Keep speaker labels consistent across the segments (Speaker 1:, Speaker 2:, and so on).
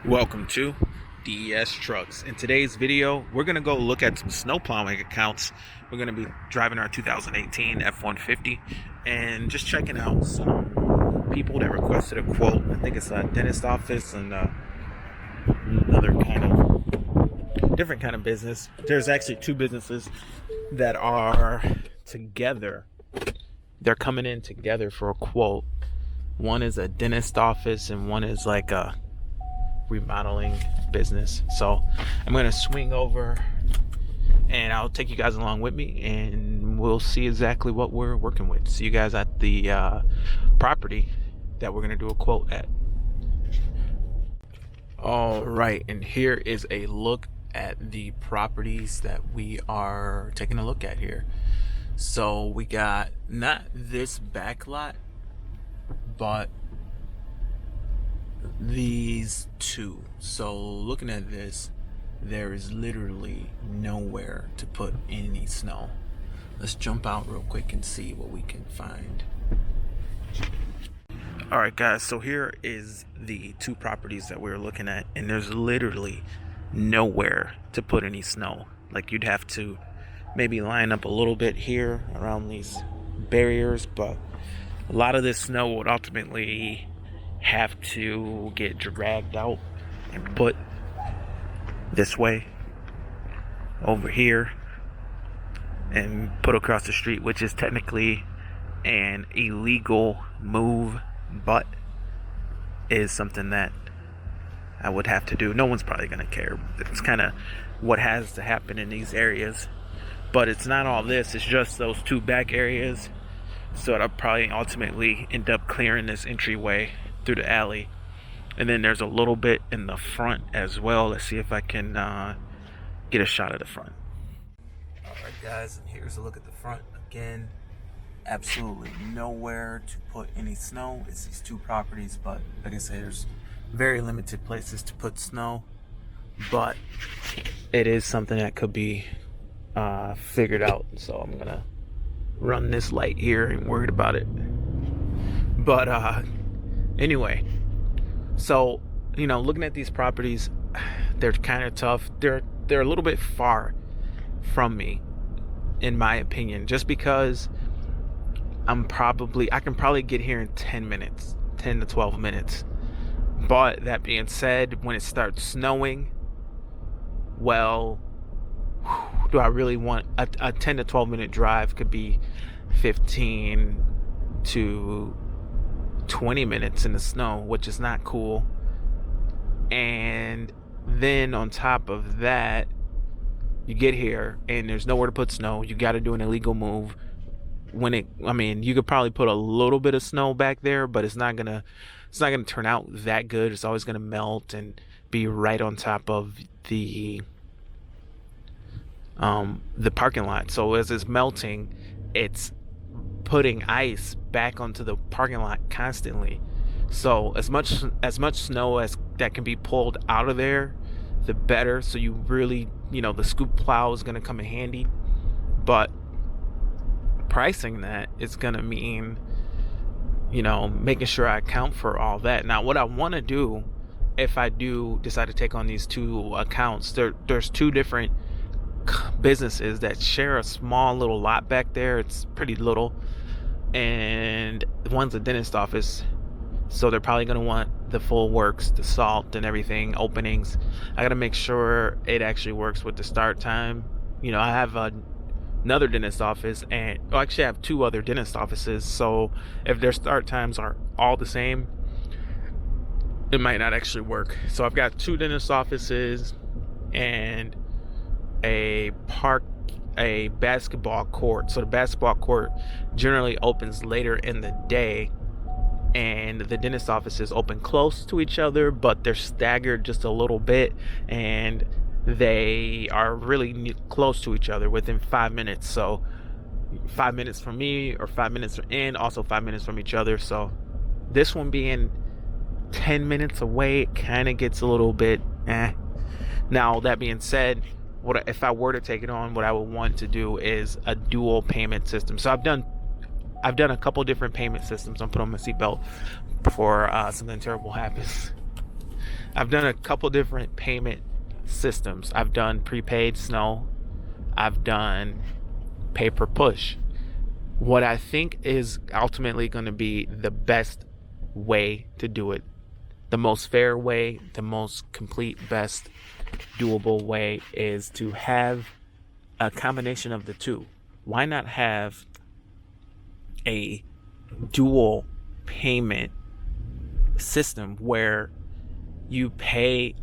Speaker 1: Welcome to DES Trucks. In today's video, we're going to go look at some snow plowing accounts. We're going to be driving our 2018 F-150 and just checking out some people that requested a quote. I think it's a dentist office and another kind of different kind of business. There's actually two businesses that are together. They're coming in together for a quote. One is a dentist office and one is like a remodeling business. So I'm gonna swing over and I'll take you guys along with me and we'll see exactly what we're working with. See you guys at the property that we're gonna do a quote at. All right, and here is a look at the properties that we are taking a look at here. So we got not this back lot, but these two. So looking at this, there is literally nowhere to put any snow. Let's jump out real quick and see what we can find. All right, guys, so here is the two properties that we're looking at, and there's literally nowhere to put any snow. Like, you'd have to maybe line up a little bit here around these barriers, but a lot of this snow would ultimately have to get dragged out and put this way over here and put across the street, which is technically an illegal move, but is something that I would have to do. No one's probably going to care. It's kind of what has to happen in these areas, but it's not all this. It's just those two back areas. So I'll probably ultimately end up clearing this entryway through the alley, and then there's a little bit in the front as well. Let's see if I can get a shot of the front. All right, guys, and here's a look at the front again. Absolutely nowhere to put any snow. It's these two properties, but like I say, there's very limited places to put snow, but it is something that could be figured out. So I'm gonna run this light here and worried about it. But anyway, so looking at these properties, they're kind of tough. They're a little bit far from me, in my opinion, just because I can probably get here in 10 minutes, 10 to 12 minutes. But that being said, when it starts snowing, well, do I really want a 10 to 12 minute drive? Could be 15 to 20 minutes in the snow, which is not cool. And then on top of that, you get here and there's nowhere to put snow. You got to do an illegal move. You could probably put a little bit of snow back there, but it's not gonna turn out that good. It's always gonna melt and be right on top of the parking lot. So as it's melting, it's putting ice back onto the parking lot constantly. So as much snow as that can be pulled out of there, the better. So you really, the scoop plow is going to come in handy. But pricing that is going to mean, making sure I account for all that. Now, what I want to do, if I do decide to take on these two accounts, there's two different businesses that share a small little lot back there. It's pretty little, and one's a dentist office, so they're probably going to want the full works, the salt and everything, openings. I got to make sure it actually works with the start time. I have another dentist office, and actually I have two other dentist offices, so if their start times are all the same, it might not actually work. So I've got two dentist offices and a basketball court. So the basketball court generally opens later in the day, and the dentist offices open close to each other, but they're staggered just a little bit, and they are really close to each other within 5 minutes. So 5 minutes from me, or 5 minutes and also 5 minutes from each other. So this one being 10 minutes away, it kind of gets a little bit Now, that being said, if I were to take it on, what I would want to do is a dual payment system. So I've done a couple different payment systems. I'm putting on my seatbelt before something terrible happens. I've done a couple different payment systems. I've done prepaid snow. I've done pay per push. What I think is ultimately going to be the best way to do it, the most fair way, the most complete, best doable way, is to have a combination of the two. Why not have a dual payment system where you pay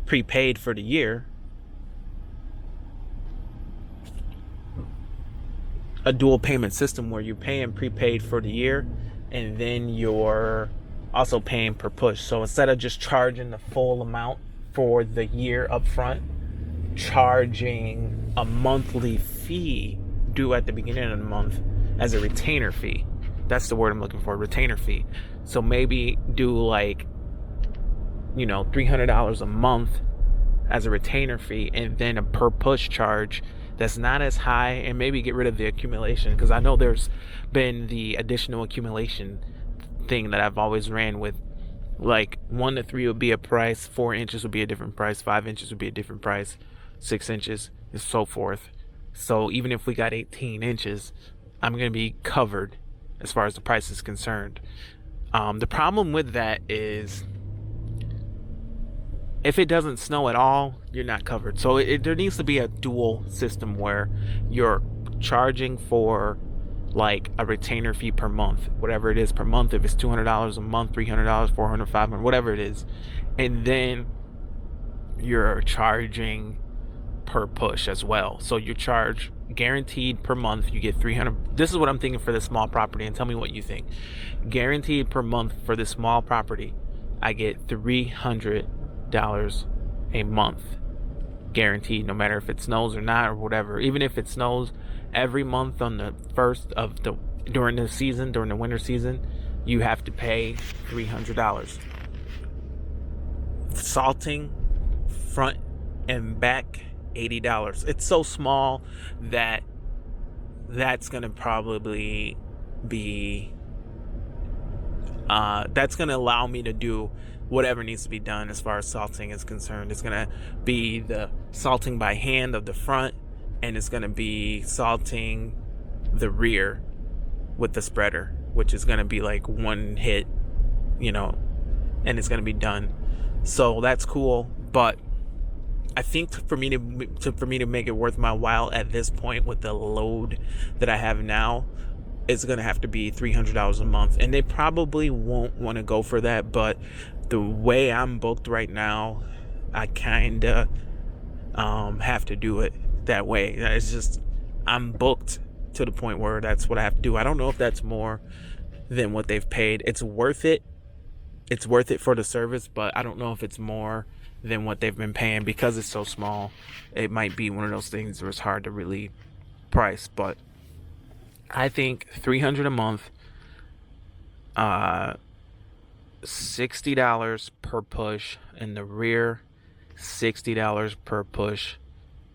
Speaker 1: prepaid for the year, a dual payment system where you're paying prepaid for the year and then you're also paying per push. So instead of just charging the full amount for the year up front, charging a monthly fee due at the beginning of the month as a retainer fee. That's the word I'm looking for, retainer fee. So maybe do like, $300 a month as a retainer fee, and then a per push charge that's not as high, and maybe get rid of the accumulation, because I know there's been the additional accumulation thing that I've always ran with. Like 1 to 3 would be a price, 4 inches would be a different price, 5 inches would be a different price, 6 inches, and so forth. So even if we got 18 inches, I'm going to be covered as far as the price is concerned. The problem with that is if it doesn't snow at all, you're not covered. So there needs to be a dual system where you're charging for like a retainer fee per month, whatever it is per month. If it's $200 a month, $300, $400, $500, whatever it is, and then you're charging per push as well. So you charge guaranteed per month. You get 300. This is what I'm thinking for this small property, and tell me what you think. Guaranteed per month for this small property, I get $300 a month guaranteed, no matter if it snows or not or whatever. Even if it snows every month on the first of the during the winter season, you have to pay $300. Salting front and back, $80. It's so small that that's gonna probably be that's gonna allow me to do whatever needs to be done as far as salting is concerned. It's gonna be the salting by hand of the front, and it's gonna be salting the rear with the spreader, which is gonna be like one hit, and it's gonna be done. So that's cool, but I think for me to make it worth my while at this point with the load that I have now, it's gonna have to be $300 a month, and they probably won't want to go for that. But the way I'm booked right now, I kinda have to do it that way. It's just I'm booked to the point where that's what I have to do. I don't know if that's more than what they've paid. It's worth it. It's worth it for the service, but I don't know if it's more than what they've been paying because it's so small. It might be one of those things where it's hard to really price, but I think $300 a month, $60 per push in the rear, $60 per push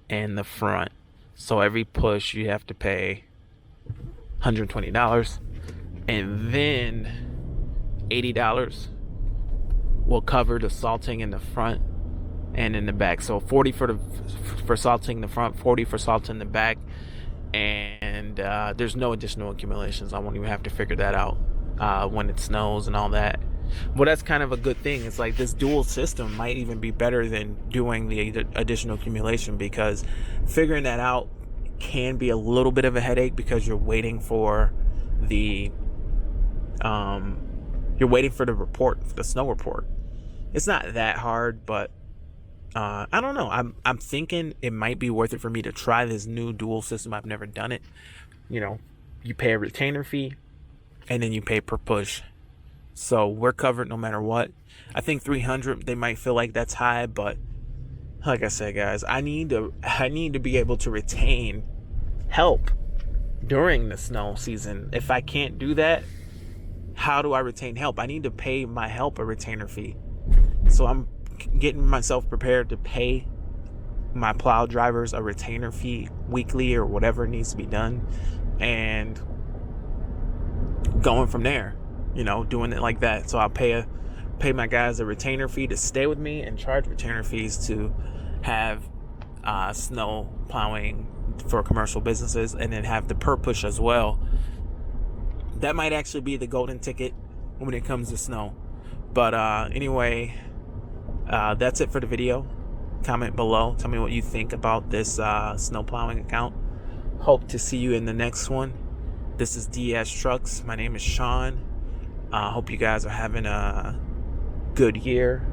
Speaker 1: in the front. So every push you have to pay $120, and then $80 will cover the salting in the front and in the back. So 40 for salting the front, 40 for salting the back, and there's no additional accumulations. I won't even have to figure that out when it snows and all that. Well, that's kind of a good thing. It's like this dual system might even be better than doing the additional accumulation, because figuring that out can be a little bit of a headache because you're waiting for the report, the snow report. It's not that hard, but I don't know. I'm thinking it might be worth it for me to try this new dual system. I've never done it. You pay a retainer fee, and then you pay per push. So we're covered no matter what. I think 300, they might feel like that's high, but like I said, guys, I need to be able to retain help during the snow season. If I can't do that, how do I retain help? I need to pay my help a retainer fee. So I'm getting myself prepared to pay my plow drivers a retainer fee weekly or whatever needs to be done, and going from there, doing it like that. So I'll pay pay my guys a retainer fee to stay with me and charge retainer fees to have snow plowing for commercial businesses, and then have the per push as well. That might actually be the golden ticket when it comes to snow. But anyway, that's it for the video. Comment below. Tell me what you think about this snow plowing account. Hope to see you in the next one. This is DS Trucks. My name is Sean. Hope you guys are having a good year.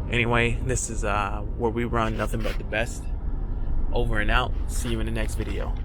Speaker 1: Anyway, this is where we run nothing but the best. Over and out. See you in the next video.